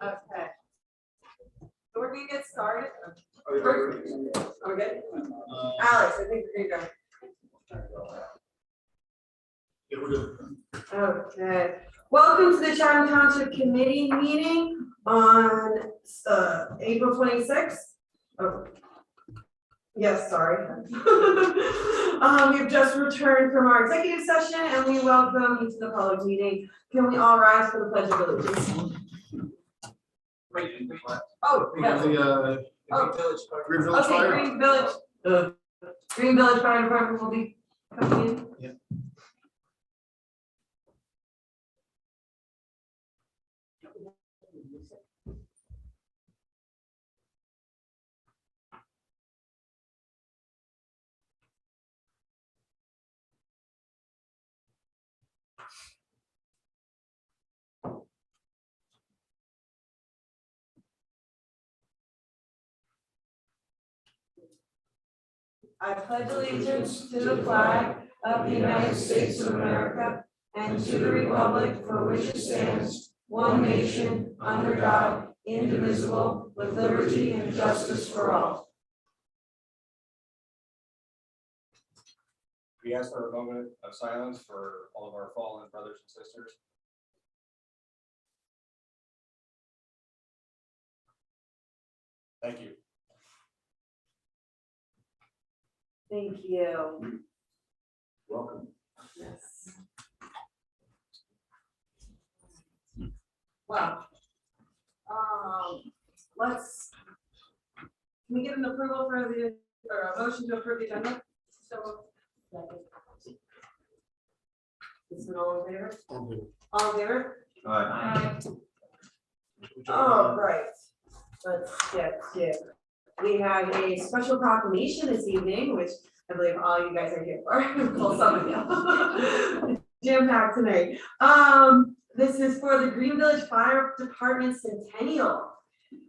Okay. So we're gonna get started. Okay. Alex, I think we're gonna Yeah, we're good. go. Okay. Welcome to the Chatham Township Committee meeting on April 26th. Oh. Yes, sorry. We've just returned from our executive session and we welcome you to the public meeting. Can we all rise for the Pledge of Allegiance? Oh, We have yes. the Green Village Okay, Fire. Green Village Fire Department will be coming in. Yeah. I pledge allegiance to the flag of the United States of America and to the republic for which it stands, one nation, under God, indivisible, with liberty and justice for all. We ask for a moment of silence for all of our fallen brothers and sisters. Thank you. Thank you. Welcome. Yes. Well, can we get an approval for the, or a motion to approve the agenda? So. Is it all in favor? All in favor? Aye. All right, let's get to, we have a special proclamation this evening, which I believe all you guys are here for, well, some of you. Jam-packed tonight. This is for the Green Village Fire Department Centennial.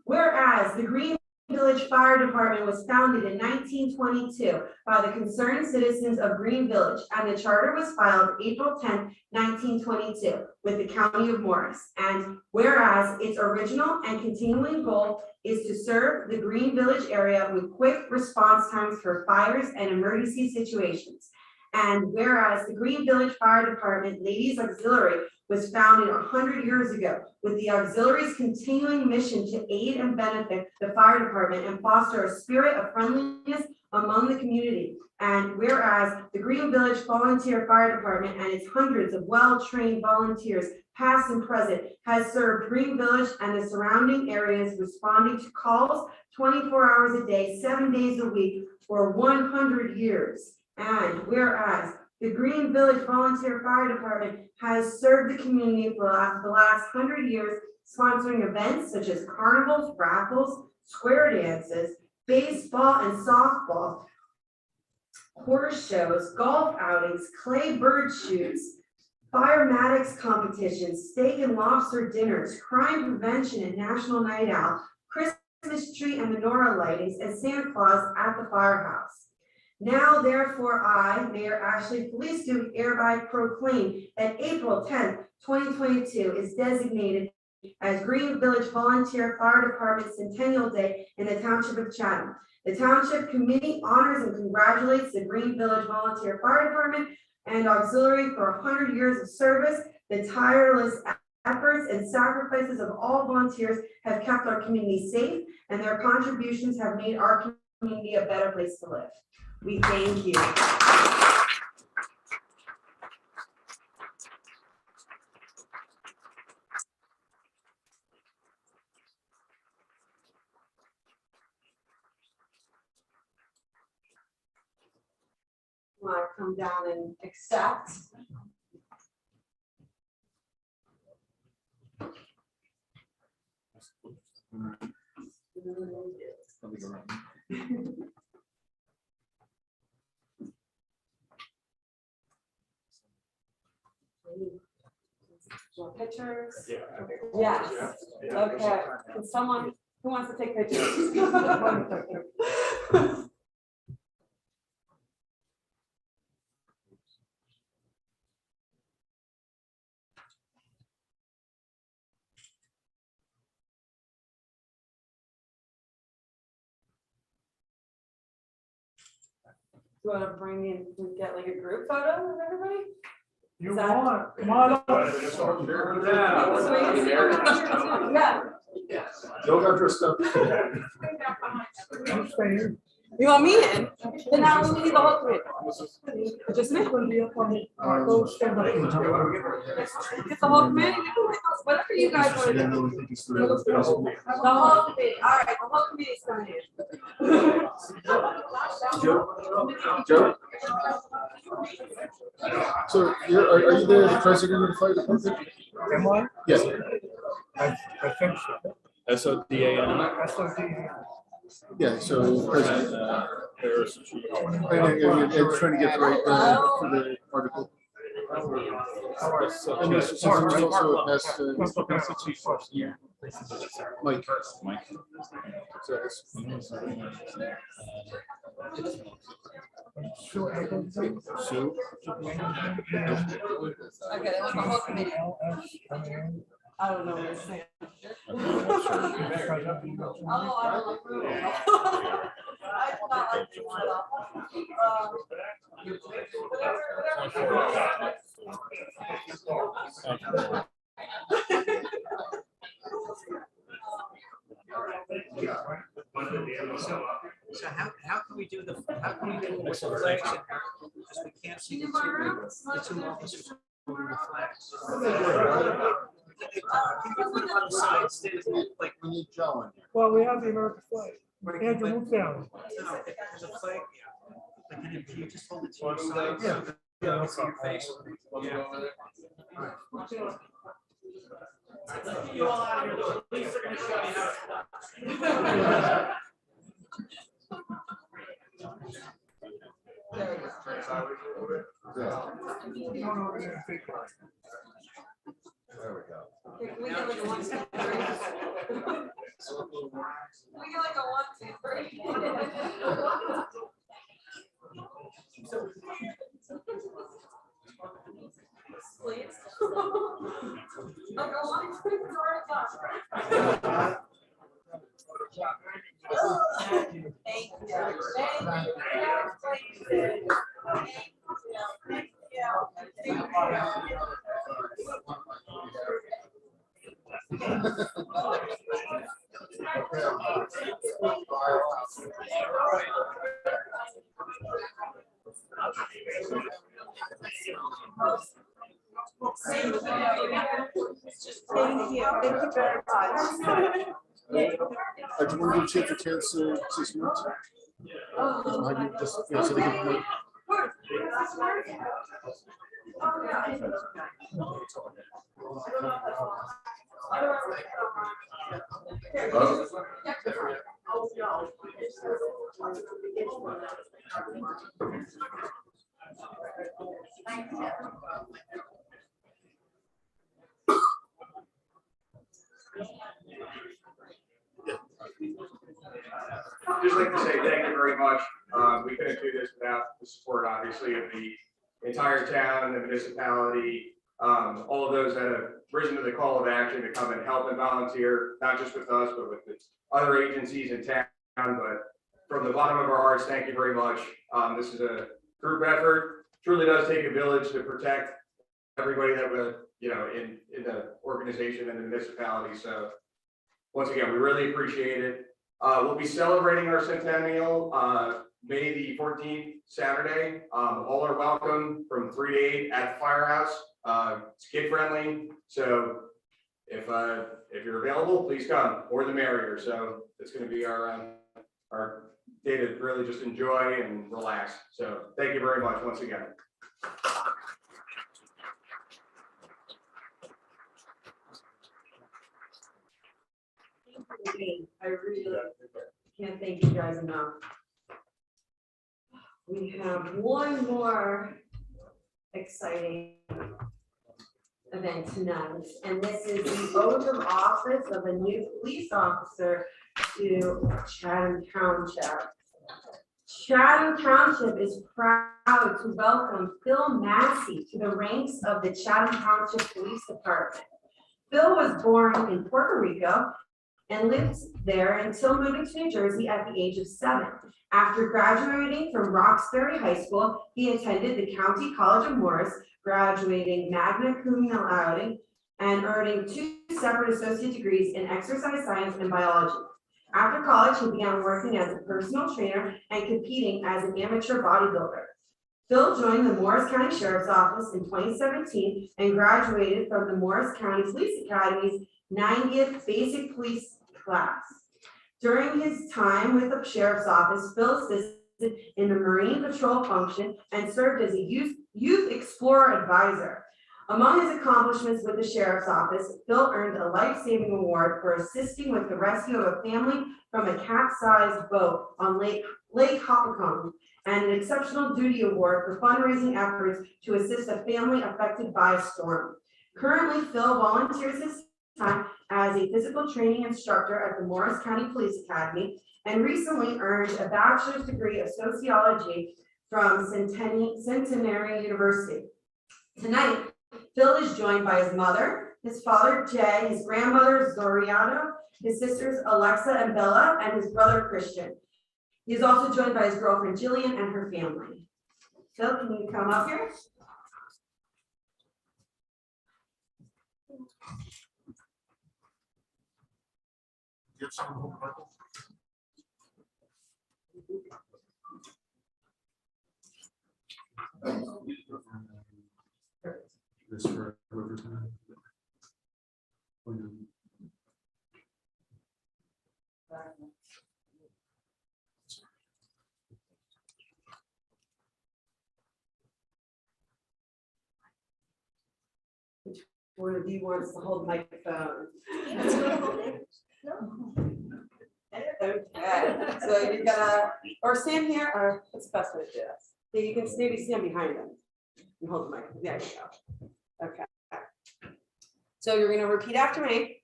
Whereas the Green Village Fire Department was founded in 1922 by the concerned citizens of Green Village, and the charter was filed April 10, 1922 with the County of Morris. And whereas its original and continuing goal is to serve the Green Village area with quick response times for fires and emergency situations. And whereas the Green Village Fire Department Ladies Auxiliary was founded 100 years ago with the auxiliary's continuing mission to aid and benefit the fire department and foster a spirit of friendliness among the community. And whereas the Green Village Volunteer Fire Department and its hundreds of well-trained volunteers, past and present, has served Green Village and the surrounding areas, responding to calls 24 hours a day, 7 days a week for 100 years. And whereas the Green Village Volunteer Fire Department has served the community for the last 100 years, sponsoring events such as carnivals, raffles, square dances, baseball and softball, horse shows, golf outings, clay bird shoots, firematics competitions, steak and lobster dinners, crime prevention and National Night Out, Christmas tree and menorah lightings, and Santa Claus at the firehouse. Now, therefore, I, Mayor Ashley Felistu, hereby proclaim that April 10th, 2022 is designated as Green Village Volunteer Fire Department Centennial Day in the Township of Chatham. The Township Committee honors and congratulates the Green Village Volunteer Fire Department and Auxiliary for 100 years of service. The tireless efforts and sacrifices of all volunteers have kept our community safe, and their contributions have made our community a better place to live. We thank you. Want to come down and accept? Want pictures? Yeah. Yes. Okay. Can someone who wants to take pictures? you want to bring in, get like a group photo of everybody? You Is that- want, come on up. Yeah. Joe got dressed up. You stay here. You want me in? Then how long do you need the whole committee? Just me? Gonna be up on it. Go stand up. Get the whole committee, whatever you guys want to do. The whole committee, all right, the whole committee's coming in. Joe? So are you the president of the fire department? Am I? Yes. I think so. SODAN. SOD. Yeah, so president. Harris. And trying to get the right for the article. And there's also a past, Yeah. Mike. Mike. So it's- Sue. Sue? Okay, they want the whole committee. I don't know what you're saying. Oh, I don't like Bruno. I do not like Bruno at all. So how can we do the flags in here? Because we can't see the two officers holding the flags. Like, We need Joe in here. Well, we have the American flag. Andrew, move down. no, if there's a flag, yeah. But then if you just hold it to your side. Yeah. It's in your face. Yeah. You all out of here, though. Please, they're gonna show you how. There we go. Can we get like a 1, 2, 3? Can we get like a 1, 2, 3? Please. Like a 1, 2, 3. Thank you. Thank you. Thank you very much. I just want to give Chief a chance to say some words. How you just, so they can promote. Just like to say thank you very much. We couldn't do this without the support, obviously, of the entire town, the municipality, all of those that have risen to the call of action to come and help and volunteer, not just with us, but with the other agencies in town. But from the bottom of our hearts, thank you very much. This is a group effort. Truly does take a village to protect everybody that would, in the organization and the municipality. So once again, we really appreciate it. We'll be celebrating our centennial May the 14th, Saturday. All are welcome from 3 to 8 at the firehouse. It's kid friendly, so if you're available, please come. More the merrier. So it's going to be our day to really just enjoy and relax. So thank you very much once again. I really can't thank you guys enough. We have one more exciting event tonight, and this is the oath of office of a new police officer to Chatham Township. Chatham Township is proud to welcome Phil Massey to the ranks of the Chatham Township Police Department. Phil was born in Puerto Rico and lived there until moving to New Jersey at the age of 7. After graduating from Roxbury High School, he attended the County College of Morris, graduating magna cum laude and earning 2 separate associate degrees in exercise science and biology. After college, he began working as a personal trainer and competing as an amateur bodybuilder. Phil joined the Morris County Sheriff's Office in 2017 and graduated from the Morris County Police Academy's 90th Basic Police class. During his time with the Sheriff's Office, Phil assisted in the Marine Patrol function and served as a youth explorer advisor. Among his accomplishments with the Sheriff's Office, Phil earned a life-saving award for assisting with the rescue of a family from a capsized boat on Lake Hopatcong, and an exceptional duty award for fundraising efforts to assist a family affected by a storm. Currently, Phil volunteers his time as a physical training instructor at the Morris County Police Academy and recently earned a bachelor's degree of sociology from Centenary University. Tonight, Phil is joined by his mother, his father Jay, his grandmother Zoriano, his sisters Alexa and Bella, and his brother Christian. He is also joined by his girlfriend Jillian and her family. Phil, can you come up here? You have someone hold Michael? This for whoever's gonna- One of you wants to hold the microphone. Okay, so you're gonna, or stand here, or what's the best way to do this? So you can maybe stand behind them and hold the microphone. There you go. Okay. So you're gonna repeat after me.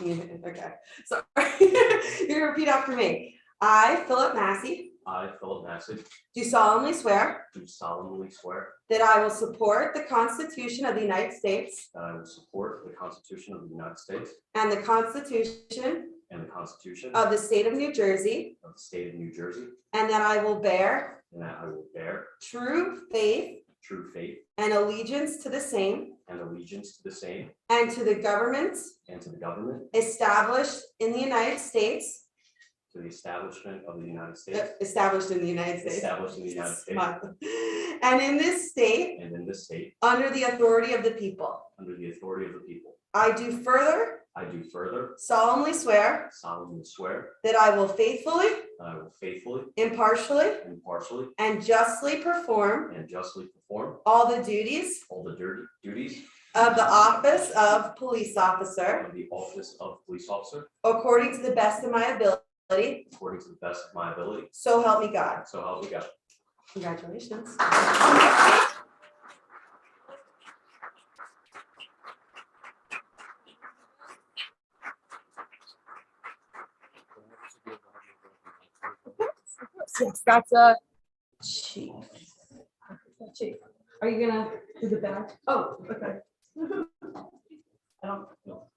Okay, so you're gonna repeat after me. I, Philip Massey, I, Philip Massey, do solemnly swear do solemnly swear that I will support the Constitution of the United States that I will support the Constitution of the United States and the Constitution and the Constitution of the State of New Jersey, of the State of New Jersey, and that I will bear and that I will bear true faith true faith and allegiance to the same and allegiance to the same and to the governments and to the government, established in the United States, to the establishment of the United States, established in the United States, established in the United States, and in this state, and in this state, under the authority of the people. under the authority of the people. I do further I do further solemnly swear solemnly swear that I will faithfully, that I will faithfully, impartially, impartially, and justly perform and justly perform all the duties all the duties of the office of police officer of the office of police officer according to the best of my ability, according to the best of my ability. so help me God. So help me God. Congratulations. Yes, that's a Chief. Chief, are you gonna do the badge? Oh, okay. I don't know.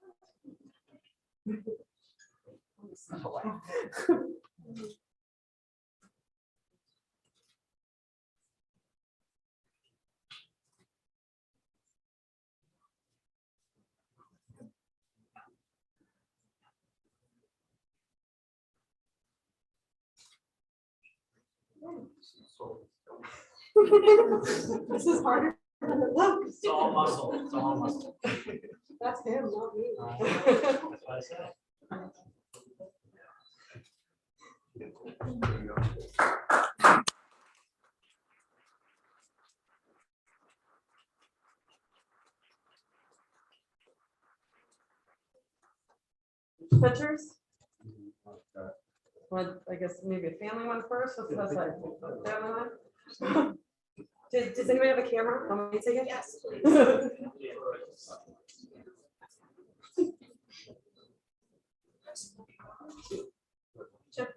This is harder than it looks. It's all muscle, it's all muscle. That's him, not me. That's what I said. Pictures? Well, I guess maybe a family one first. What's that? Family one? Does anybody have a camera? Want me to take it? Yes, please. Sure.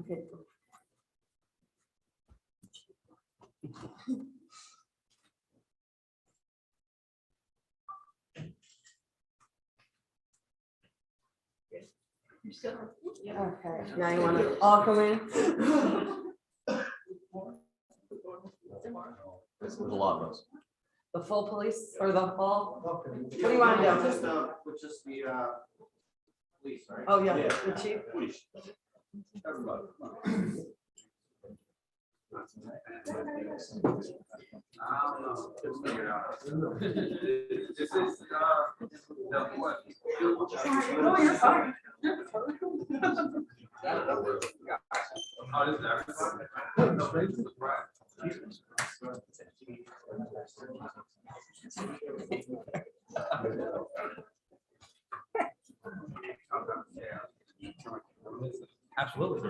Okay, Okay, now you wanna all come in? There's a lot of us. The full police or the full? What do you wanna do? With just the, police, right? Oh, yeah, the chief. Everybody. I don't know. Just figure it out. This is, what? No, you're fine. Oh, this is everybody? Absolutely.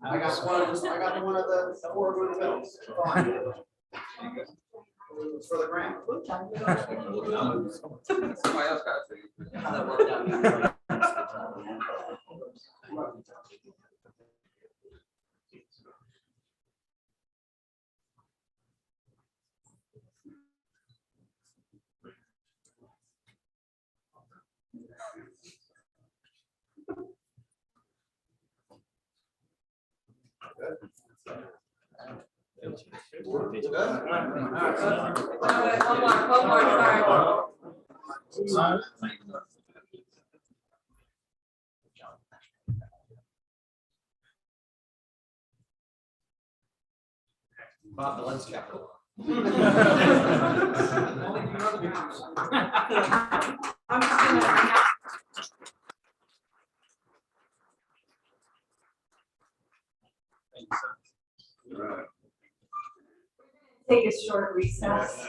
I got one of the award-winning medals. It's for the grant. Somebody else got to. How that worked out. One more, sorry. Bob, the lens capital. I'm just gonna. Take a short recess.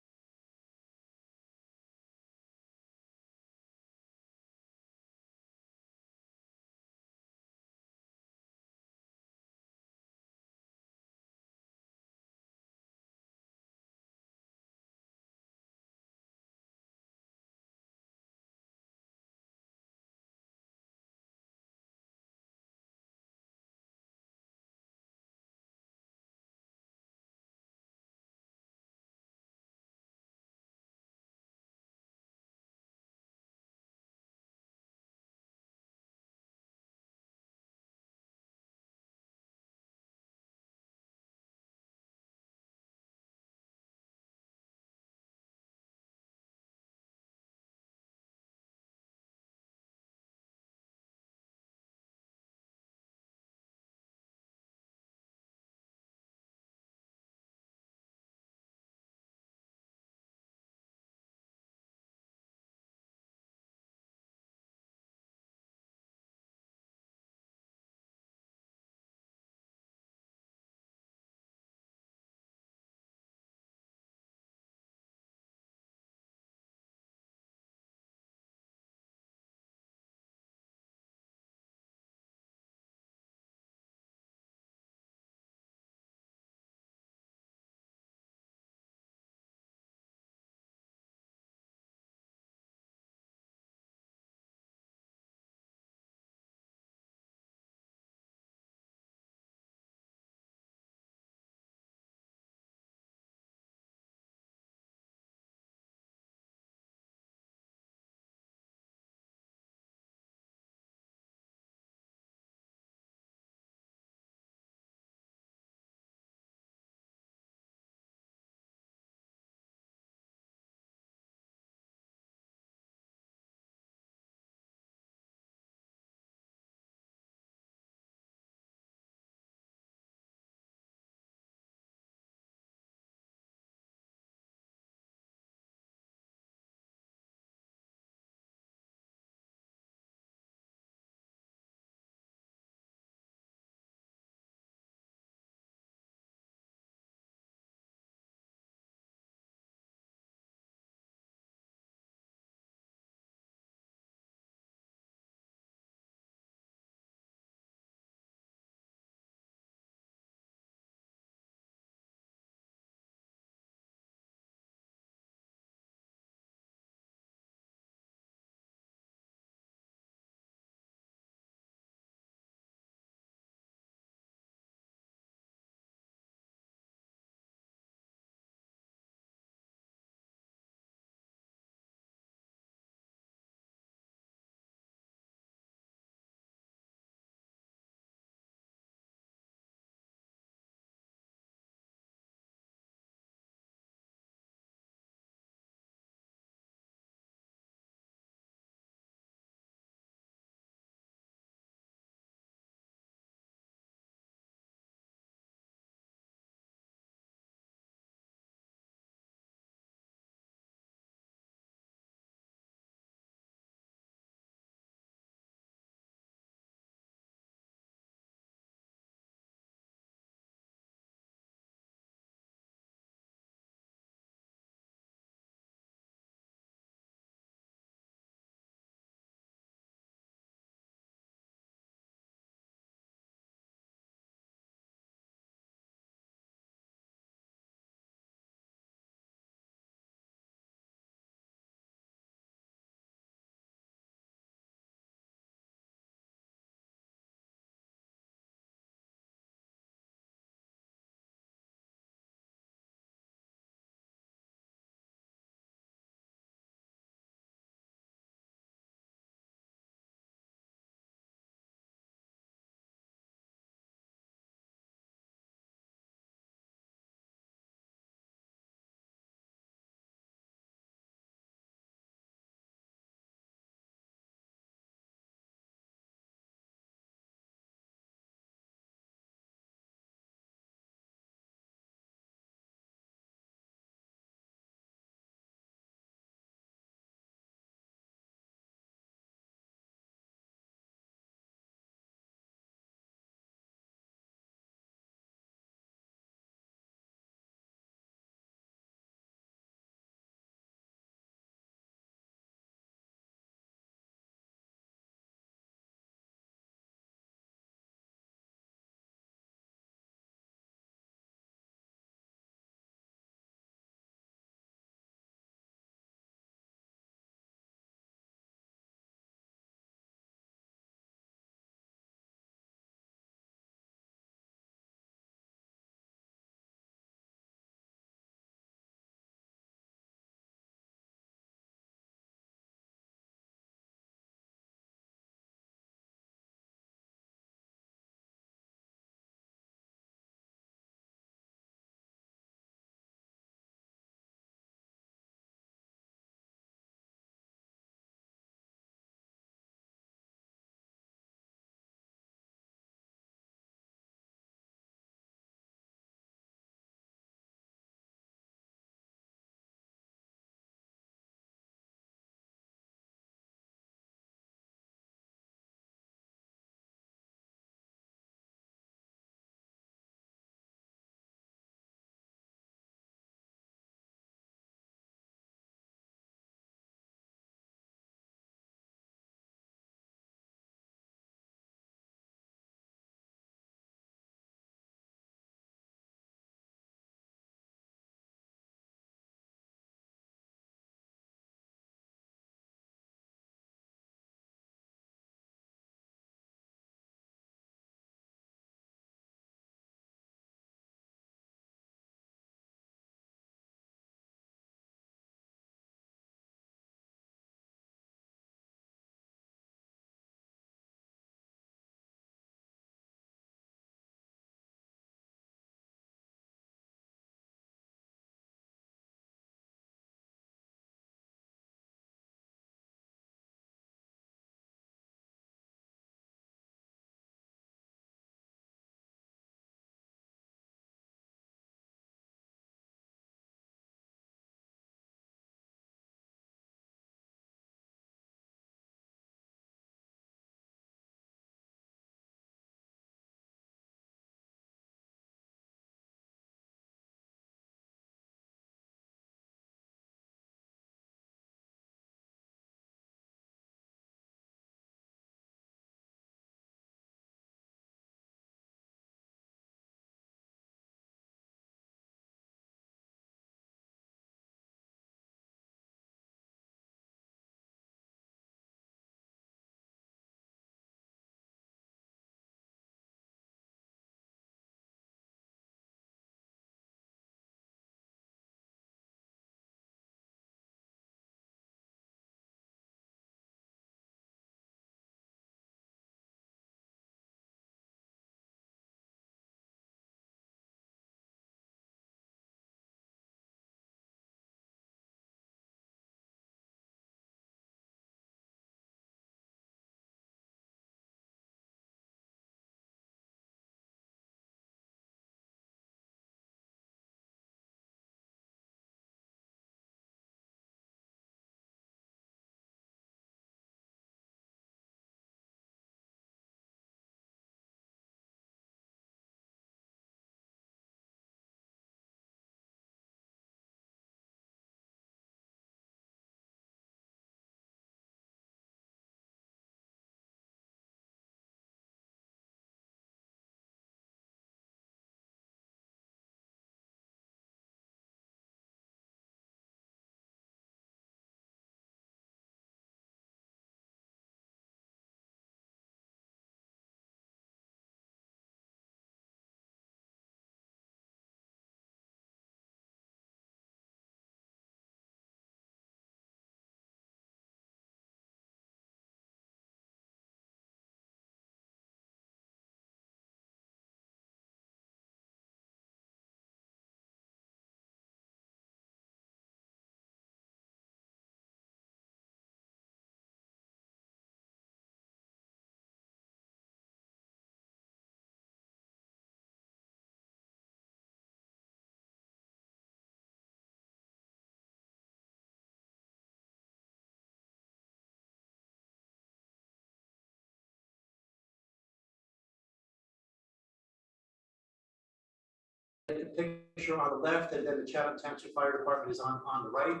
the picture on the left, and then the Chatham Township Fire Department is on the right.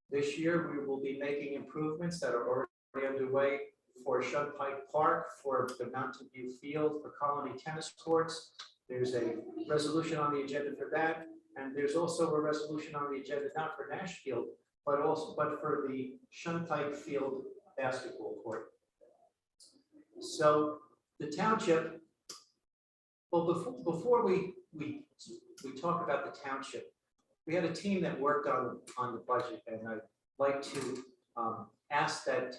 This year, we will be making improvements that are already underway for Shunpike Park, for the Mountain View Field, for Colony Tennis Courts. There's a resolution on the agenda for that, and there's also a resolution on the agenda, not for Nash Field, but for the Shunpike Field basketball court. So the township, well, before we talk about the township, we had a team that worked on the budget, and I'd like to ask that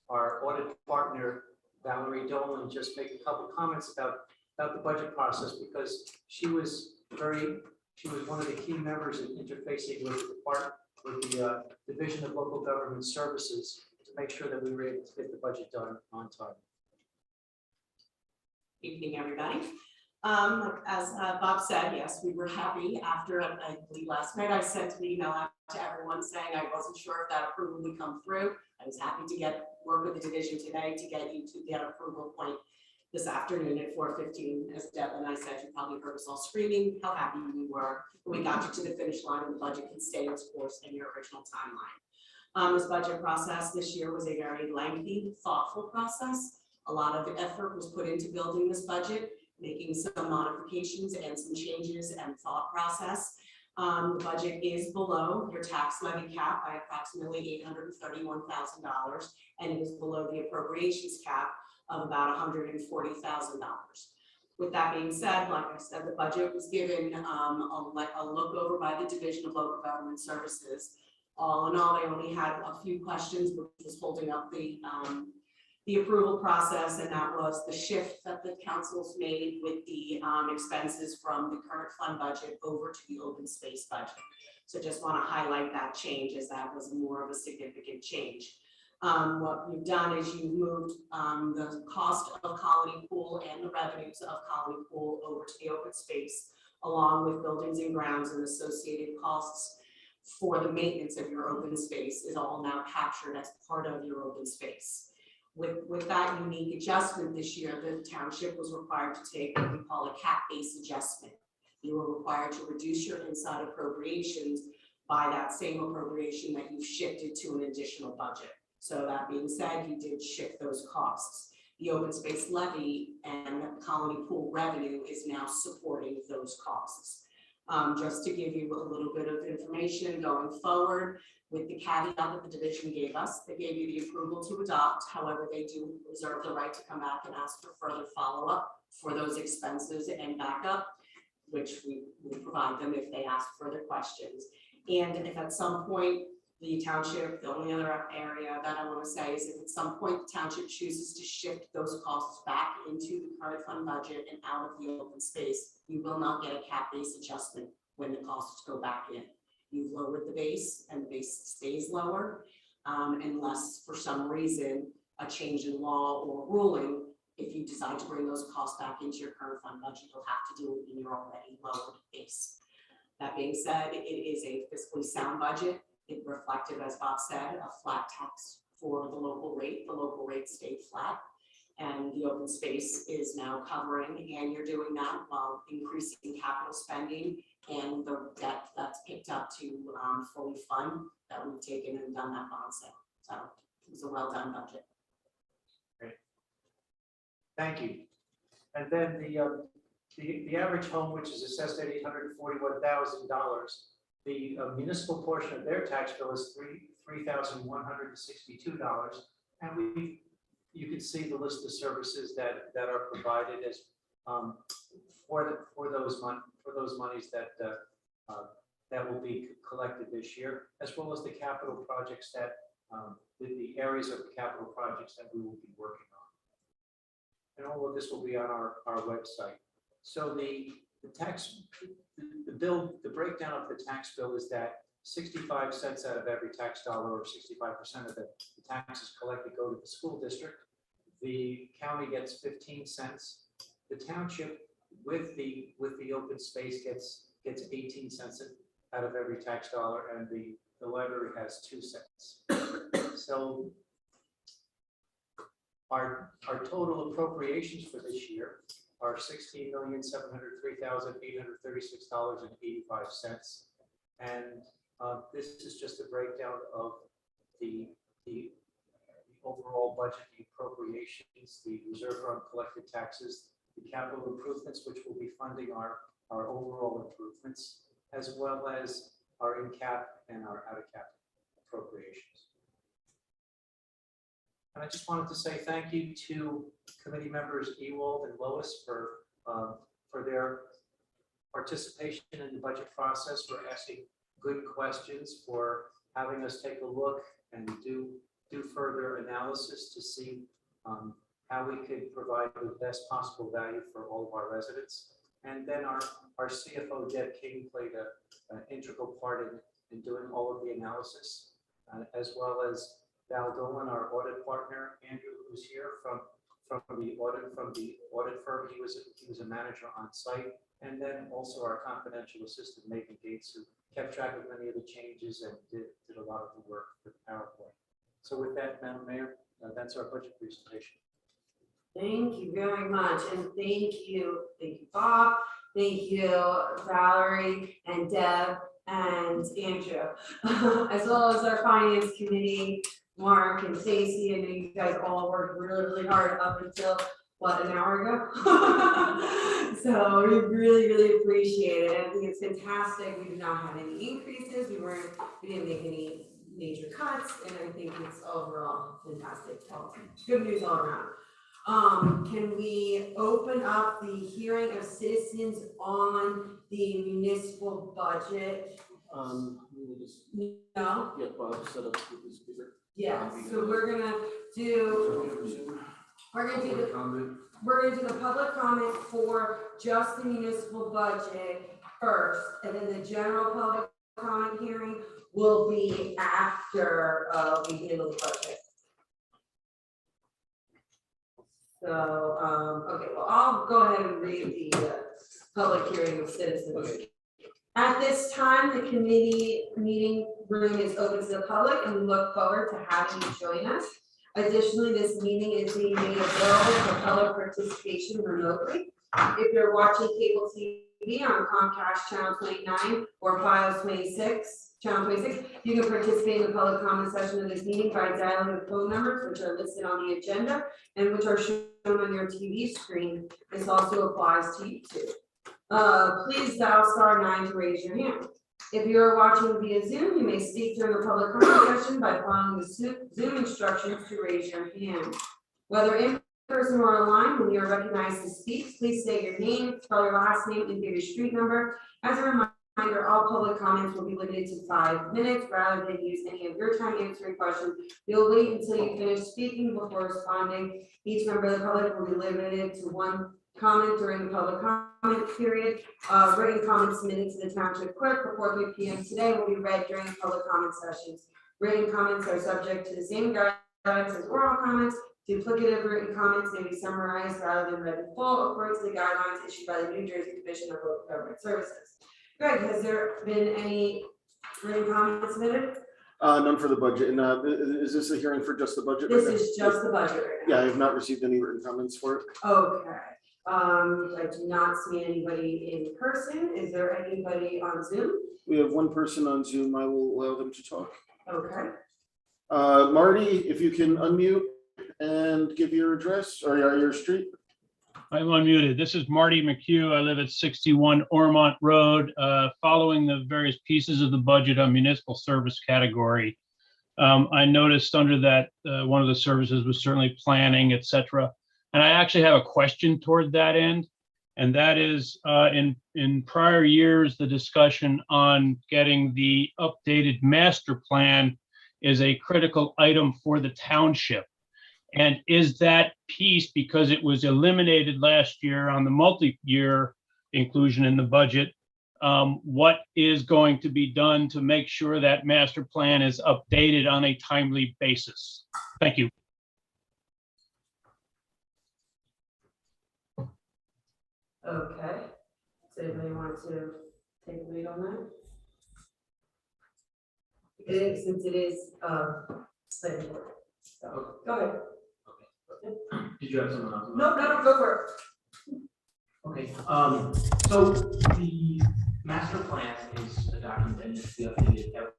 our audit partner, Valerie Dolan, just make a couple comments about the budget process, because she was one of the key members in interfacing with the Division of Local Government Services to make sure that we were able to get the budget done on time. Evening, everybody. As Bob said, yes, we were happy after, I believe last night, I sent an email out to everyone saying I wasn't sure if that approval would come through. I was happy to work with the division today to get you to that approval point this afternoon at 4:15. As Deb and I said, you probably heard us all screaming how happy we were when we got you to the finish line and the budget can stay its course in your original timeline. This budget process this year was a very lengthy, thoughtful process. A lot of effort was put into building this budget, making some modifications and some changes and thought process. The budget is below your tax levy cap by approximately $831,000, and it is below the appropriations cap of about $140,000. With that being said, like I said, the budget was given a look over by the Division of Local Government Services. All in all, they only had a few questions, which was holding up the approval process, and that was the shift that the council's made with the expenses from the current fund budget over to the open space budget. So just want to highlight that change, as that was more of a significant change. What you've done is you've moved the cost of Colony Pool and the revenues of Colony Pool over to the open space, along with buildings and grounds and associated costs for the maintenance of your open space is all now captured as part of your open space. With that unique adjustment this year, the township was required to take what we call a cap-based adjustment. You were required to reduce your inside appropriations by that same appropriation that you shifted to an additional budget. So that being said, you did shift those costs. The open space levy and Colony Pool revenue is now supporting those costs. Just to give you a little bit of information going forward, with the caveat that the division gave us, they gave you the approval to adopt. However, they do reserve the right to come back and ask for further follow-up for those expenses and backup, which we will provide them if they ask further questions. And if at some point the township, the only other area that I want to say is if at some point the township chooses to shift those costs back into the current fund budget and out of the open space, you will not get a cap-based adjustment when the costs go back in. You've lowered the base and the base stays lower unless for some reason a change in law or ruling, if you decide to bring those costs back into your current fund budget, you'll have to do it in your already lowered base. That being said, it is a fiscally sound budget. It reflected, as Bob said, a flat tax for the local rate. The local rate stayed flat, and the open space is now covering, and you're doing that while increasing capital spending and the debt that's picked up to fully fund that we've taken and done that bond sale. So it was a well done budget. Great. Thank you. And then the average home, which is assessed at $841,000, the municipal portion of their tax bill is $3,162, and you can see the list of services that are provided as for those monies that will be collected this year, as well as the capital projects that the areas of capital projects that we will be working on. And all of this will be on our website. So the breakdown of the tax bill is that 65 cents out of every tax dollar, or 65% of the taxes collected, go to the school district. The county gets 15 cents. The township with the open space gets 18 cents out of every tax dollar, and the library has 2 cents. So our total appropriations for this year are $16,703,836.85. And this is just a breakdown of the overall budget, the appropriations, the reserve fund collected taxes, the capital improvements, which will be funding our overall improvements, as well as our in-cap and our out-of-cap appropriations. And I just wanted to say thank you to committee members Ewald and Lois for their participation in the budget process, for asking good questions, for having us take a look and do further analysis to see how we could provide the best possible value for all of our residents. And then our CFO, Deb King, played an integral part in doing all of the analysis, as well as Val Dolan, our audit partner, Andrew, who's here from the audit firm. He was a manager on site, and then also our confidential assistant, Megan Gates, who kept track of many of the changes and did a lot of the work for the PowerPoint. So with that, Madam Mayor, that's our budget presentation. Thank you very much, and thank you, Bob, thank you, Valerie, and Deb, and Andrew, as well as our finance committee, Mark and Stacy. I know you guys all worked really, really hard up until, what, an hour ago? So we really, really appreciate it. I think it's fantastic. We do not have any increases. We didn't make any major cuts, and I think it's overall fantastic. Good news all around. Can we open up the hearing of citizens on the municipal budget? We'll just No? get Bob set up with his speaker. Yeah, so we're gonna do the public comment for just the municipal budget first, and then the general public comment hearing will be after we handle the budget. So, okay, well, I'll go ahead and read the public hearing of citizens. Okay. At this time, the committee meeting room is open to the public, and we look forward to having you join us. Additionally, this meeting is being made available for public participation remotely. If you're watching cable TV on Comcast Channel 29 or Files 26, Channel 26, you can participate in the public comment session of this meeting by dialing the phone numbers which are listed on the agenda and which are shown on your TV screen. This also applies to YouTube. Please dial *9 to raise your hand. If you are watching via Zoom, you may speak during the public comment session by following the Zoom instructions to raise your hand. Whether in person or online, when you are recognized to speak, please state your name, spell your last name, and give your street number. As a reminder, all public comments will be limited to 5 minutes. Rather than use any of your time answering questions, you'll wait until you finish speaking before responding. Each member of the public will be limited to 1 comment during the public comment period. Written comments submitted to the township clerk before 3 p.m. today will be read during public comment sessions. Written comments are subject to the same guidelines as oral comments. Duplicative written comments may be summarized rather than read in full according to the guidelines issued by the New Jersey Commission of Local Government Services. Greg, has there been any written comments submitted? None for the budget. And is this a hearing for just the budget? This right is just the budget right now. Yeah, I have not received any written comments for it. Okay. I do not see anybody in person. Is there anybody on Zoom? We have 1 person on Zoom. I will allow them to talk. Okay. Marty, if you can unmute and give your address or your street. I'm unmuted. This is Marty McHugh. I live at 61 Ormont Road. Following the various pieces of the budget on municipal service category, I noticed under that one of the services was certainly planning, etc. And I actually have a question toward that end. And that is in prior years, the discussion on getting the updated master plan is a critical item for the township. And is that piece, because it was eliminated last year on the multi-year inclusion in the budget, what is going to be done to make sure that master plan is updated on a timely basis? Thank you. Okay. Does anybody want to take a lead on that? Since it is planning board. So go ahead. Did you have someone else? No, go for it. Okay, so the master plan is a document that needs to be updated every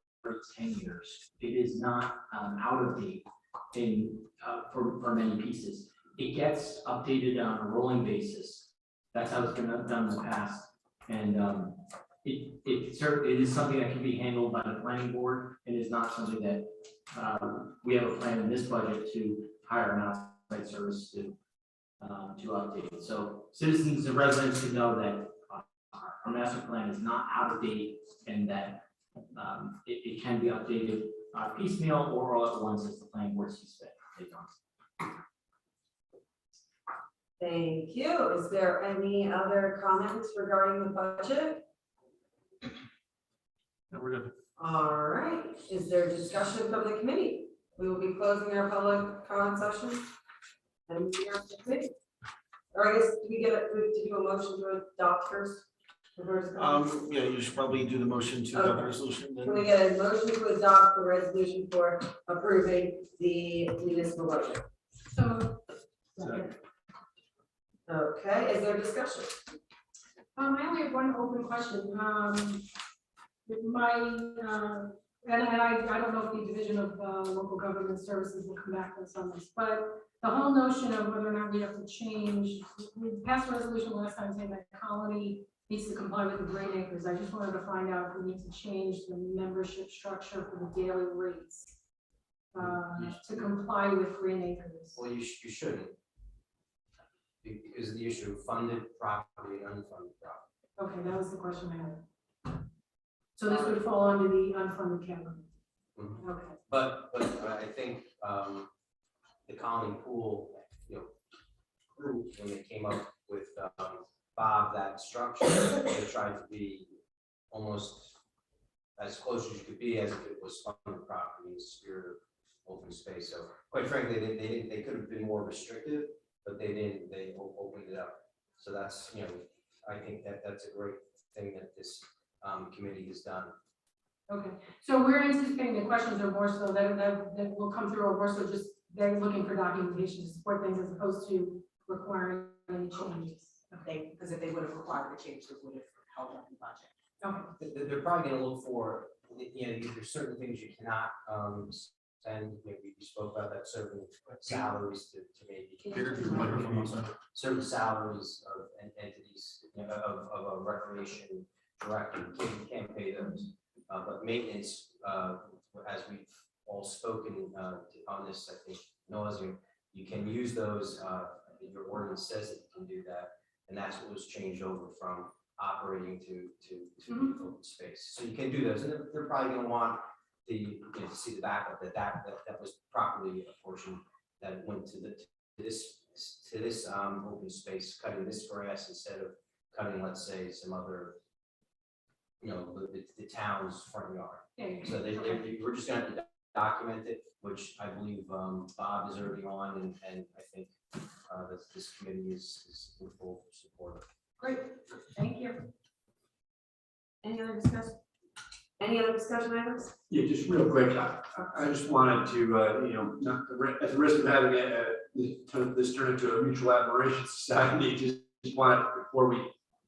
10 years. It is not out of date for many pieces. It gets updated on a rolling basis. That's how it's been done in the past. And it is something that can be handled by the planning board. It is not something that we have a plan in this budget to hire an outside service to update it. So citizens and residents should know that our master plan is not out of date and that it can be updated piecemeal or all at once as the planning board sees fit. They don't. Thank you. Is there any other comments regarding the budget? No, we're good. All right, is there discussion from the committee? We will be closing our public comment session. And we are the committee. Or I guess, do we do a motion to adopt first? Yeah, you should probably do the motion to adopt the resolution. Can we get a motion to adopt the resolution for approving the municipal budget? So, Okay, is there discussion? I only have one open question. And I don't know if the Division of Local Government Services will come back to us on this, but the whole notion of whether or not we have to change, we passed a resolution last time saying that Colony needs to comply with the Green Acres. I just wanted to find out if we need to change the membership structure for the daily rates to comply with Green Acres. Well, you shouldn't. Because of the issue of funded property and unfunded property. Okay, that was the question I had. So this would fall under the unfunded category. Mhm. Okay. But I think the Colony Pool, group, when they came up with Bob, that structure, they tried to be almost as close as you could be as if it was funded property in the spirit of open space. So quite frankly, they could have been more restrictive, but they didn't. They opened it up. So that's, I think that's a great thing that this committee has done. Okay, so we're anticipating the questions are more so that will come through, or more so just they're looking for documentation to support things as opposed to requiring any changes. Because if they would have required a change, they would have held up the budget. Okay, They're probably going to look for, there's certain things you cannot send. We spoke about that, certain salaries to maybe certain salaries of entities, of a recreation director, you can't pay those. But maintenance, as we've all spoken on this, I think, you can use those. Your ordinance says that you can do that, and that's what was changed over from operating to open space. So you can do those, and they're probably going to want to see the backup that was properly a portion that went to this open space, cutting this grass instead of cutting, let's say, some other, the town's front yard. yeah. So we're just going to document it, which I believe Bob is already on, and I think that this committee is in full support. Great, thank you. Any other discussion? Any other discussion items? Yeah, just real quick, I just wanted to, not at the risk of having this turn into a mutual admiration society, just wanted, before we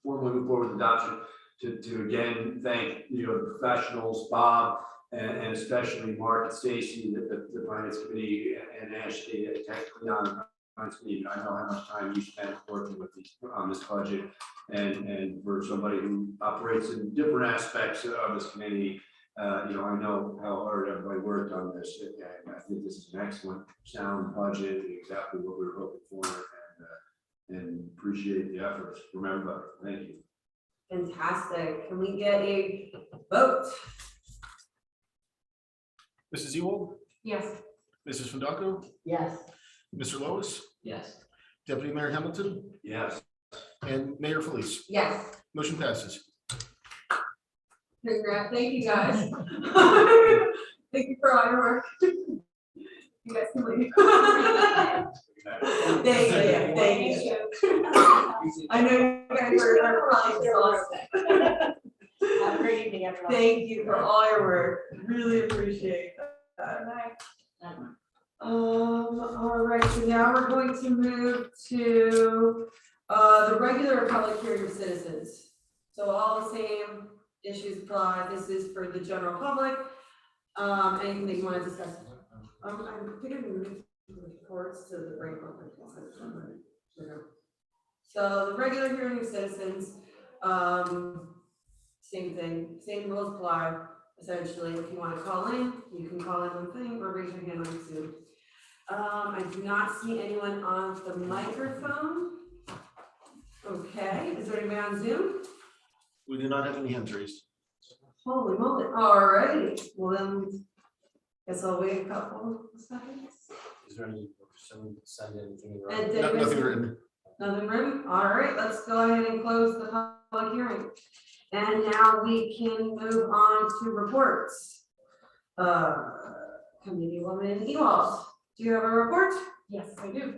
formally move forward with adoption, to again thank the professionals, Bob, and especially Mark and Stacy, the finance committee, and Ashley, technically on the finance committee. I know how much time you spent working with on this budget, and for somebody who operates in different aspects of this committee, I know how hard everybody worked on this, and I think this is an excellent, sound budget, exactly what we were hoping for, and appreciate the efforts from everybody. Thank you. Fantastic. Can we get a vote? Mrs. Ewald, Yes. Mrs. Fundaco, Yes. Mr. Lois, Yes. Deputy Mayor Hamilton, Yes. and Mayor Felice. Yes. Motion passes. Congrats. Thank you guys. Thank you for all your work. You guys can leave. Thank you. I know you guys are probably exhausted. Have a great evening, everyone. Thank you for all your work. Really appreciate that. All right, so now we're going to move to The regular public hearing of citizens. So all the same issues apply. This is for the general public. Anything that you want to discuss? I think I'm moving reports to the break. So the regular hearing of citizens, same thing, same rules apply. Essentially, if you want to call in, you can call in one thing or raise your hand on Zoom. I do not see anyone on the microphone. Okay, is there anybody on Zoom? We do not have any hands raised. Holy moly, alrighty, well then, guess I'll wait a couple of seconds. Is there any, someone send anything? And David? Nothing written. Nothing written, alright, let's go ahead and close the public hearing. And now we can move on to reports. Committee Woman Ewald, do you have a report? Yes, I do.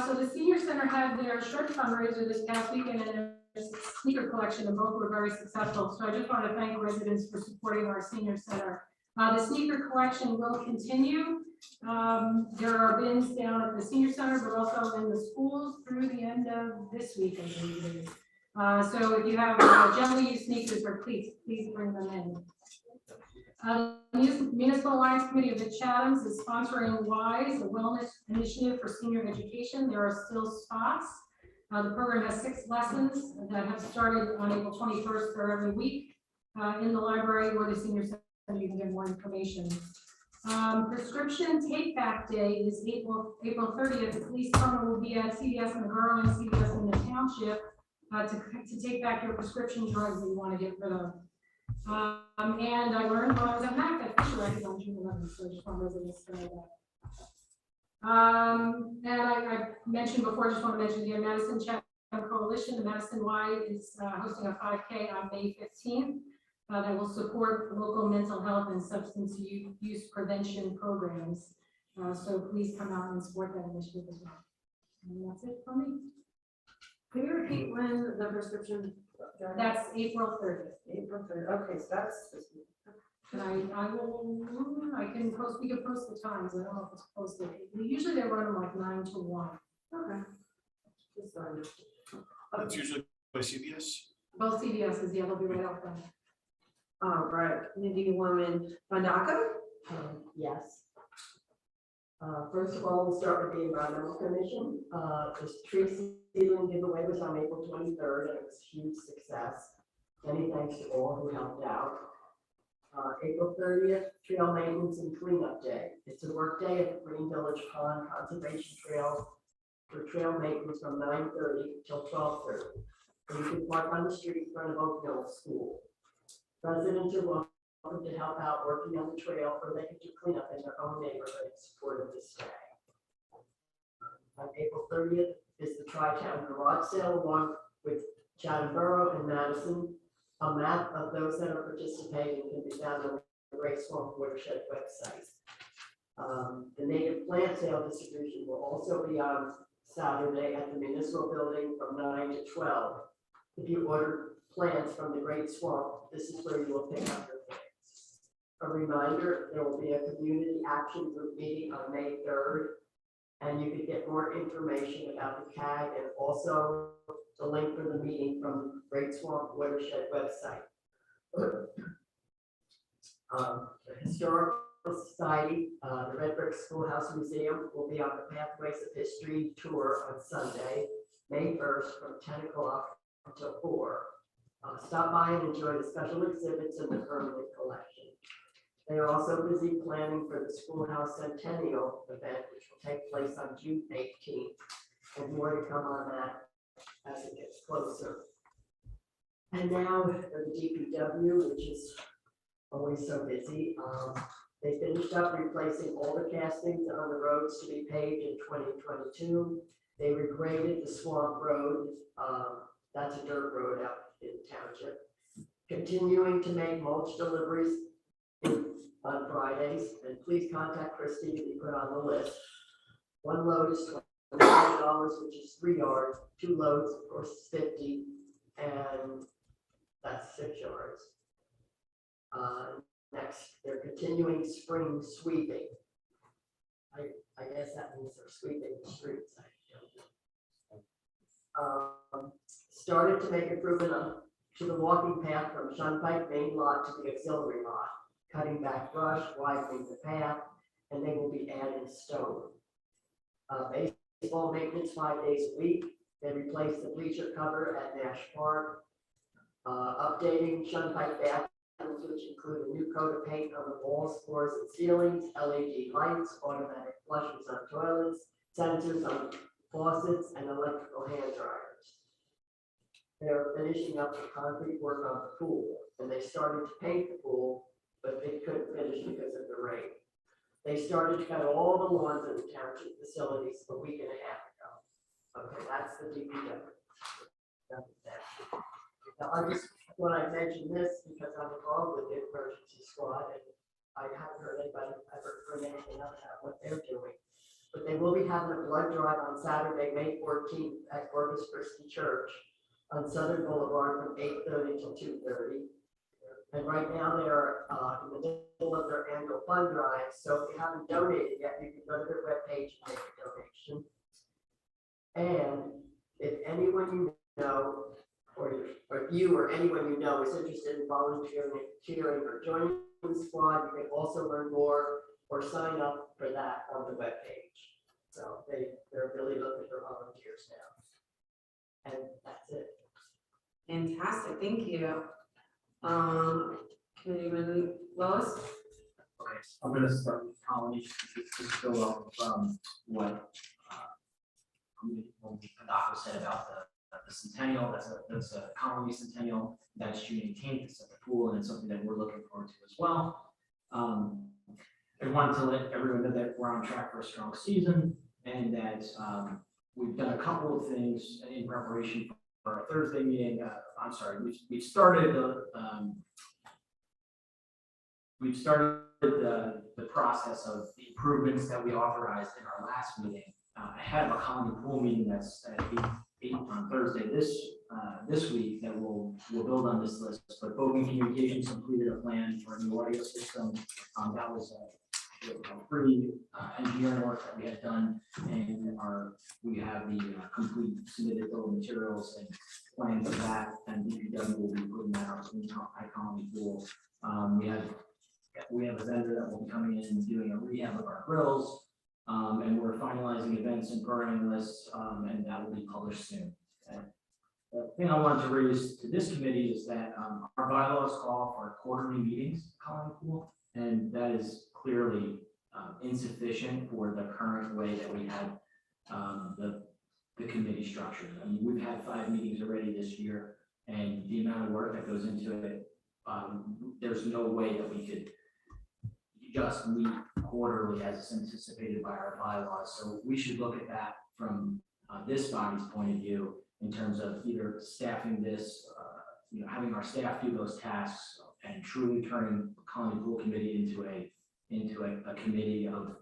So the senior center had their short fundraiser this past weekend and their sneaker collection, and both were very successful. So I just want to thank residents for supporting our senior center. The sneaker collection will continue. There are bins down at the senior center, but also in the schools through the end of this week, I believe it is. So if you have gently used sneakers, or please bring them in. The Municipal Alliance Committee of the Chathams is sponsoring WISE, a wellness initiative for senior education. There are still spots. The program has 6 lessons that have started on April 21st for every week in the library or the senior center. You can get more information. Prescription Take Back Day is April 30th. The police department will be at CVS in the borough and CVS in the township to take back your prescription drugs that you want to get rid of. And I learned when I was at MAC that Fisher Act is on June 11th, so I just want residents to know that. And I mentioned before, I just want to mention the Madison Chatham Coalition, the Madison Y is hosting a 5K on May 15th that will support local mental health and substance use prevention programs. So please come out and support that initiative as well. And that's it for me. Can you repeat when the prescription? That's April 30th. April 30th, okay, so that's. And I can post, we can post the times, I don't know if it's posted. Usually they run them like 9 to 1. Okay. Just so That's usually by CVS. Both CVS's, yeah, they'll be right out there. All right, Committee Woman Vandaka? Yes. First of all, we'll start with the Environmental Commission. This tree seedling giveaway was on April 23rd, and it was a huge success. Many thanks to all who helped out. April 30th, Trail Maintenance and Cleanup Day. It's a work day at the Green Village Pond Conservation Trail for trail maintenance from 9:30 till 12:30. You can park on the street in front of Oak Hill School. Residents are welcome to help out working on the trail, or they can do cleanup in their own neighborhood in support of this day. On April 30th is the Tri-Town Garage Sale, along with Chatham Borough and Madison. A map of those that are participating can be found on the Great Swamp Watershed website. The native plant sale distribution will also be on Saturday at the municipal building from 9 to 12. If you order plants from the Great Swamp, this is where you will pick up your plants. A reminder, there will be a community action group meeting on May 3rd, and you could get more information about the CAG and also the link for the meeting from the Great Swamp Watershed website. The Historical Society, the Red Brick Schoolhouse Museum will be on the Pathways of History tour on Sunday, May 1st from 10 o'clock until 4. Stop by and enjoy the special exhibits in the permanent collection. They are also busy planning for the Schoolhouse Centennial event, which will take place on June 18th, and more to come on that as it gets closer. And now for the DPW, which is always so busy. They finished up replacing all the castings on the roads to be paved in 2022. They regraded the Swamp Road. That's a dirt road out in Township. Continuing to make mulch deliveries on Fridays, and please contact Christy to be put on the list. One load is $25, which is 3 yards. 2 loads, of course, is 50, and that's 6 yards. Next, they're continuing spring sweeping. I guess that means they're sweeping the streets. I don't know. started to make improvement to the walking path from Shunpike main lot to the auxiliary lot, cutting back brush, widening the path, and they will be adding stone. Baseball maintenance 5 days a week. They replaced the bleacher cover at Nash Park. Updating Shunpike bathrooms, which include a new coat of paint on the walls, floors, and ceilings, LED lights, automatic flushes on toilets, sensors on faucets, and electrical hand dryers. They're finishing up the concrete work on the pool, and they started to paint the pool, but they couldn't finish because of the rain. They started to cut all the lawns in the township facilities a week and a half ago. Okay, that's the DPW. Now, when I mentioned this, because I'm involved with the emergency squad, and I haven't heard anybody ever bring anything up about what they're doing. But they will be having a blood drive on Saturday, May 14th at Corpus Christi Church on Southern Boulevard from 8:30 till 2:30. And right now they're in the middle of their annual fund drive. So if you haven't donated yet, you can go to their webpage and make a donation. And if anyone you know, or you or anyone you know is interested in volunteering or joining the squad, you can also learn more or sign up for that on the webpage. So they're really looking for volunteers now. And that's it. Fantastic, thank you. Committeeman Lois? Okay, I'm gonna start with Colony, just go up from what Adolfo said about the centennial. That's a Colony centennial. That's June 18th. It's at the pool, and it's something that we're looking forward to as well. I wanted to let everyone know that we're on track for a strong season, and that we've done a couple of things in preparation for our Thursday meeting. I'm sorry, we started the process of the improvements that we authorized in our last meeting. Ahead of a Colony pool meeting that's at 8 on Thursday this week that will build on this list. But Bogan Communications completed a plan for a new audio system. That was engineering work that we had done, and we have the complete submitted bill of materials and plans for that, and DPW will be putting that on Colony pool. We have a vendor that will be coming in and doing a rehab of our grills, and we're finalizing events and programming lists, and that will be published soon. Okay. The thing I wanted to raise to this committee is that our bylaws call for quarterly meetings at Colony pool, and that is clearly insufficient for the current way that we have the committee structure. I mean, we've had 5 meetings already this year, and the amount of work that goes into it, there's no way that we could just meet quarterly as is anticipated by our bylaws. So we should look at that from this body's point of view in terms of either staffing this, having our staff do those tasks and truly turning the Colony Pool Committee into a committee of,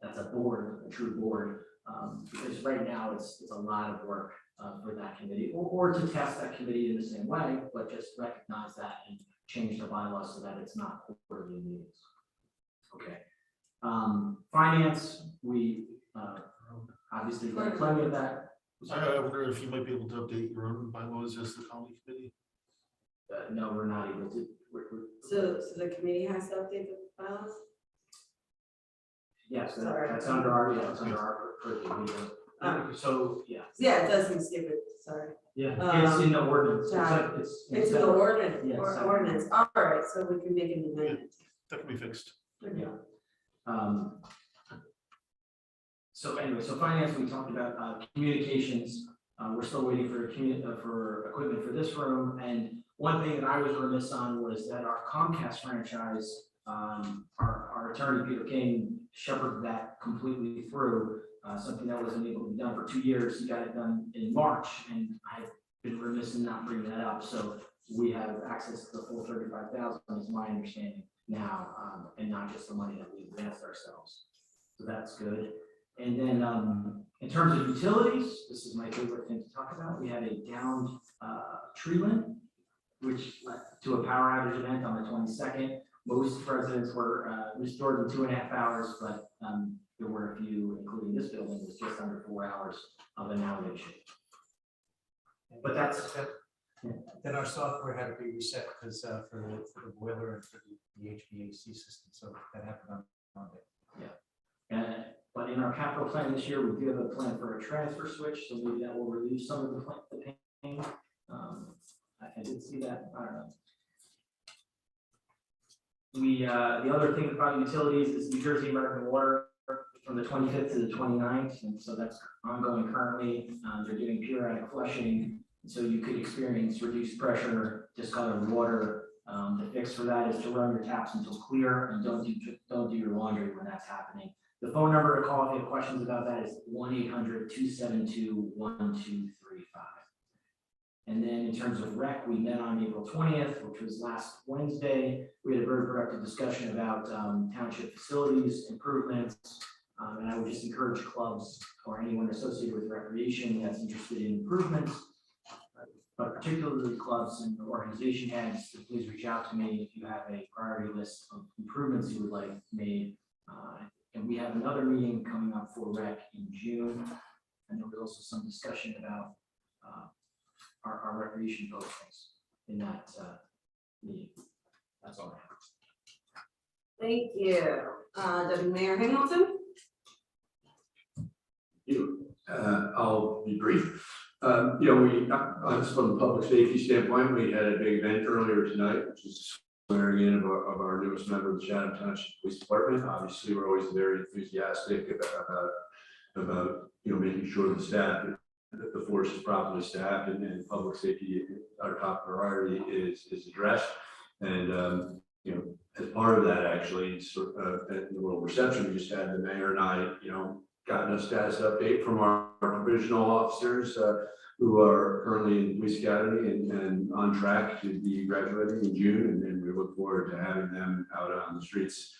that's a board, a true board. Because right now it's a lot of work for that committee, or to test that committee in the same way, but just recognize that and change the bylaws so that it's not quarterly meetings. Okay. Finance, we obviously got plenty of that. I wonder if you might be able to update your own bylaws as the Colony committee. No, we're not able to. So the committee has to update the files? Yes, Sorry. that's under our purview. So, yeah. Yeah, it does seem stupid, sorry. Yeah, it's in the ordinance. It's in the ordinance, Yes. ordinance, all right, so we can make an amendment. That can be fixed. Yeah. So anyway, so finance, we talked about communications. We're still waiting for equipment for this room. And one thing that I was remiss on was that our Comcast franchise, our attorney Peter King shepherded that completely through. Something that wasn't able to be done for 2 years. He got it done in March, and I've been remiss in not bringing that up. So we have access to the full 35,000, is my understanding now, and not just the money that we advanced ourselves. So that's good. And then in terms of utilities, this is my favorite thing to talk about. We had a downed tree limb, which led to a power outage event on the 22nd. Most residents were restored in 2.5 hours, but there were a few, including this building, was just under 4 hours of an outage. But that's, Then our software had to be reset because for the boiler and for the HVAC system, so that happened on Monday. But in our capital plan this year, we do have a plan for a transfer switch, so maybe that will relieve some of the pain. I did see that, I don't know. The other thing about utilities is New Jersey American Water from the 25th to the 29th, and so that's ongoing currently. They're doing periodic flushing, so you could experience reduced pressure, discolored water. The fix for that is to run your taps until clear and don't do your laundry when that's happening. The phone number to call if you have questions about that is 1-800-272-1235. And then in terms of rec, we met on April 20th, which was last Wednesday. We had a very productive discussion about township facilities improvements. And I would just encourage clubs or anyone associated with recreation that's interested in improvements, but particularly clubs and organization heads, to please reach out to me if you have a priority list of improvements you would like made. And we have another meeting coming up for rec in June. And there was also some discussion about our recreation postings in that meeting. That's all I have. Thank you. Deputy Mayor Hamilton? I'll be brief. We, from a public safety standpoint, we had a big event earlier tonight, which is swearing in of our newest member of the Chatham Township Police Department. Obviously, we're always very enthusiastic about making sure the staff, that the force is properly staffed and public safety, our top priority is addressed. And as part of that, actually, at the little reception we just had, the mayor and I, gotten a status update from our provisional officers who are currently in the police academy and on track to be graduating in June. And we look forward to having them out on the streets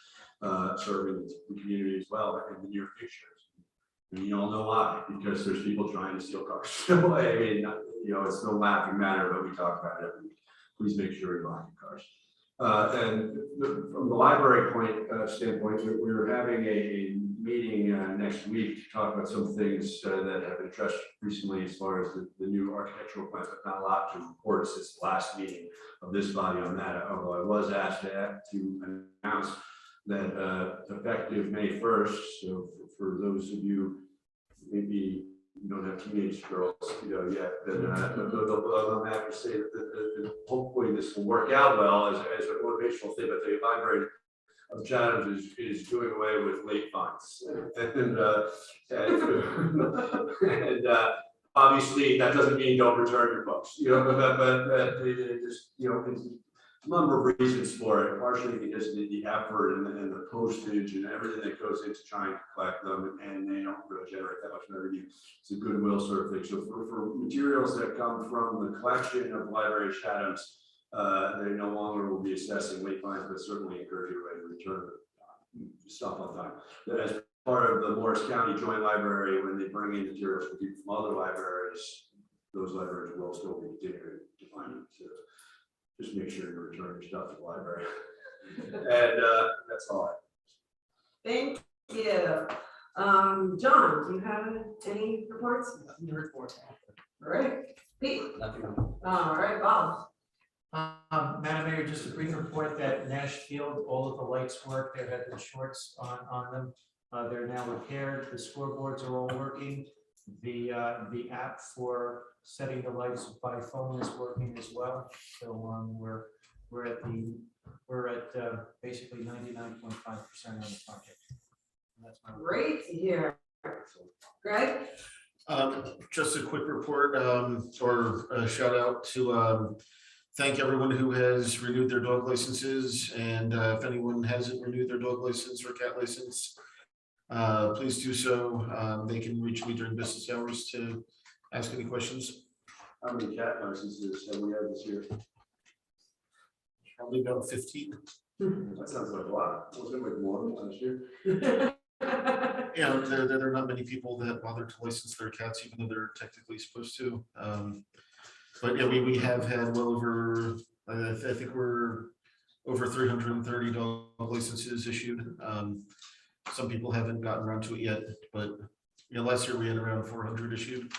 serving the community as well in the near future. And you all know why, because there's people trying to steal cars. So, I mean, it's no laughing matter, but we talk about it. Please make sure you lock your cars. And from the library standpoint, we're having a meeting next week to talk about some things that have been addressed recently as far as the new architectural plans, but not a lot to report since the last meeting of this body on that. Although I was asked to announce that effective May 1st, so for those of you maybe you don't have teenage girls, yet, then I'm happy to say that hopefully this will work out well as a motivational thing. But the library of Chatham is doing away with late fines, and obviously that doesn't mean don't return your books, but it just it's a number of reasons for it, partially because of the effort and the postage and everything that goes into trying to collect them, and they don't really generate that much revenue. It's a goodwill sort of thing. So for materials that come from the collection of Library Chatham's, they no longer will be assessing late fines, but certainly encourage you to return stuff on time. As part of the Morris County Joint Library, when they bring in materials from people from other libraries, those libraries will still be continuing to find it. So just make sure you return your stuff to the library. And that's all I have. Thank you. John, do you have any reports? Nothing to report. All right. Pete? Nothing. All right, Bob. Madam Mayor, just a brief report that Nashfield, all of the lights work. There had been shorts on them. They're now repaired. The scoreboards are all working. The app for setting the lights by phone is working as well. So we're at basically 99.5% on the project. And that's my report. Great to hear. Greg? Just a quick report or a shout out to thank everyone who has renewed their dog licenses, and if anyone hasn't renewed their dog license or cat license, please do so. They can reach me during business hours to ask any questions. How many cat licenses have we had this year? Probably about 15. That sounds like a lot. Was it like more than last year? Yeah, there are not many people that bother to license their cats, even though they're technically supposed to. But yeah, we have had well over, I think we're over 330 dog licenses issued. Some people haven't gotten around to it yet, but last year we had around 400 issued.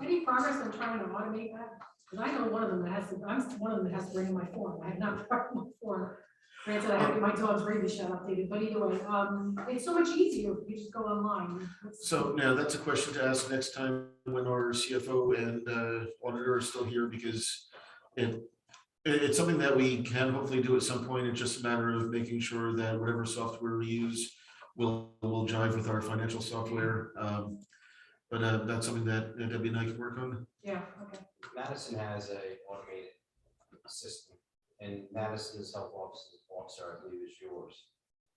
Any progress on trying to automate that? Because I know one of them that has to, I'm one of them that has to bring in my form. I have not brought my form. Granted, I have to get my dog's rabies shot updated, but either way, it's so much easier if you just go online. So now that's a question to ask next time when our CFO and auditor are still here, because it's something that we can hopefully do at some point. It's just a matter of making sure that whatever software we use will jive with our financial software. But that's something that Debbie and I can work on. Yeah, okay. Madison has a automated system, and Madison's health officer, I believe, is yours.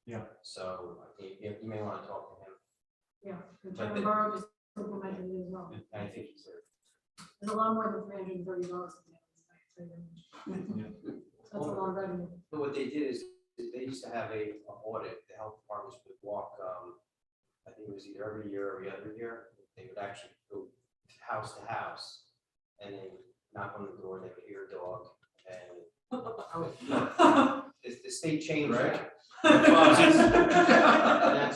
Yeah. So you may want to talk to him. Yeah, and John Borough just implemented it as well. I think he's there. There's a lot more than $330. That's a lot of revenue. But what they did is they used to have a audit. The health departments would walk. I think it was either every year or every other year. They would actually go house to house and then knock on the door. They would hear a dog, and the state changed that.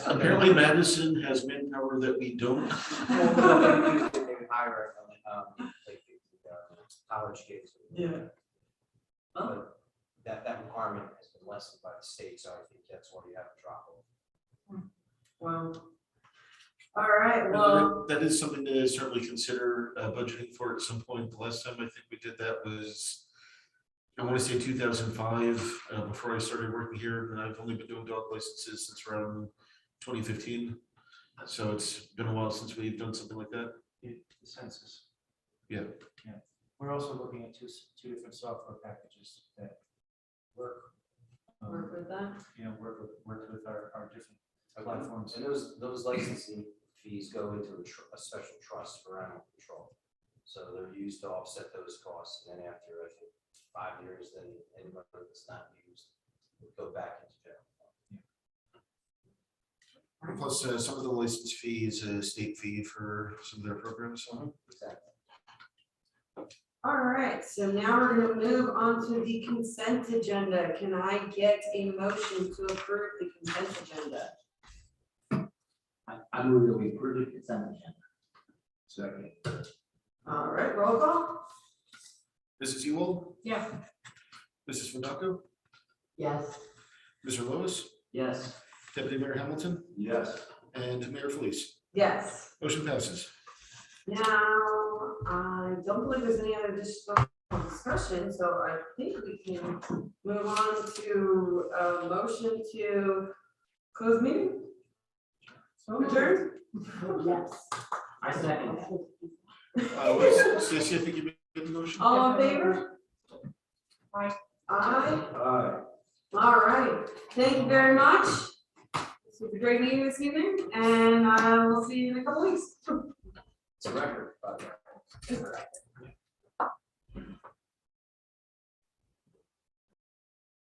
Apparently Madison has manpower that we don't. They would hire like college kids. Yeah. But that requirement has been lessened by the state, so I think that's why you have a drop off. Wow. All right, well, That is something to certainly consider budgeting for at some point. The last time I think we did that was, I want to say 2005, before I started working here, and I've only been doing dog licenses since around 2015. So it's been a while since we've done something like that. The census. Yeah. Yeah. We're also looking at two different software packages that work. work with that. Work with our different platforms. And those licensing fees go into a special trust for animal control. So they're used to offset those costs, and then after, I think, 5 years, then anybody that's not used will go back into jail. Plus, some of the license fee is a state fee for some of their programs. Exactly. All right, so now we're gonna move on to the consent agenda. Can I get a motion to approve the consent agenda? I move that we approve the consent agenda. Second. All right, roll call. Mrs. Ewell, Yeah, Mrs. Fedacco, Yes. Mr. Lewis, Yes. Deputy Mayor Hamilton, Yes. and Mayor Felice. Yes. Motion passes. Now, I don't believe there's any other discussion, so I think we can move on to a motion to close meeting. So adjourned. Yes. I second. Stacy, I think you made the motion. All in favor? Aye. Aye. Aye. All right. Thank you very much. This was a great meeting this evening, and we'll see you in a couple weeks. It's a record, by the way.